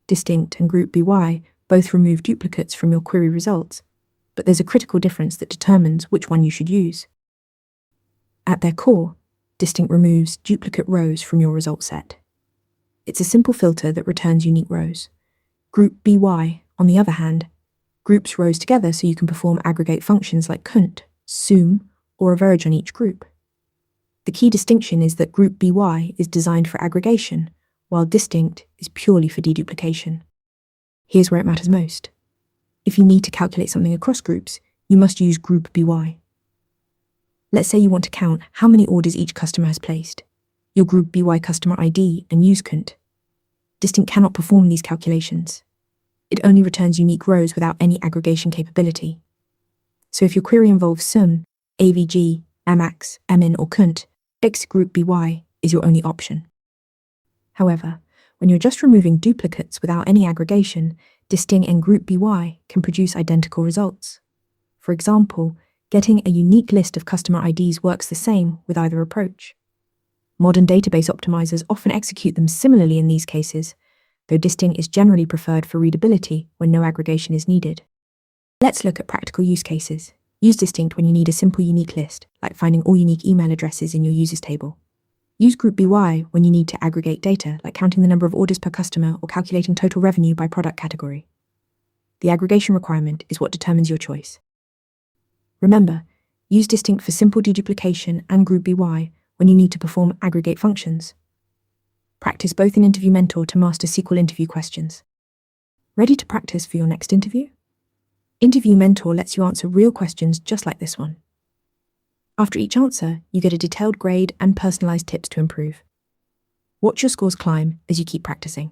distinct, and group by both remove duplicates from your query results, but there's a critical difference that determines which one you should use. At their core, distinct removes duplicate rows from your result set. It's a simple filter that returns unique rows. Group by, on the other hand, groups rows together so you can perform aggregate functions like count, sum, or average on each group. The key distinction is that group by is designed for aggregation, while distinct is purely for deduplication. Here's where it matters most. If you need to calculate something across groups, you must use group by. Let's say you want to count how many orders each customer has placed. Your group by customer ID and use count. Distinct cannot perform these calculations. It only returns unique rows without any aggregation capability. So if your query involves sum, avg, max, min, or count, exit group by is your only option. However, when you're just removing duplicates without any aggregation, distinct and group by can produce identical results. For example, getting a unique list of customer IDs works the same with either approach. Modern database optimizers often execute them similarly in these cases, though distinct is generally preferred for readability when no aggregation is needed. Let's look at practical use cases. Use distinct when you need a simple unique list, like finding all unique email addresses in your users table. Use group by when you need to aggregate data, like counting the number of orders per customer or calculating total revenue by product category. The aggregation requirement is what determines your choice. Remember, use distinct for simple deduplication and group by when you need to perform aggregate functions. Practice both in Interview Mentor to master SQL interview questions. Ready to practice for your next interview? Interview Mentor lets you answer real questions just like this one. After each answer, you get a detailed grade and personalized tips to improve. Watch your scores climb as you keep practicing.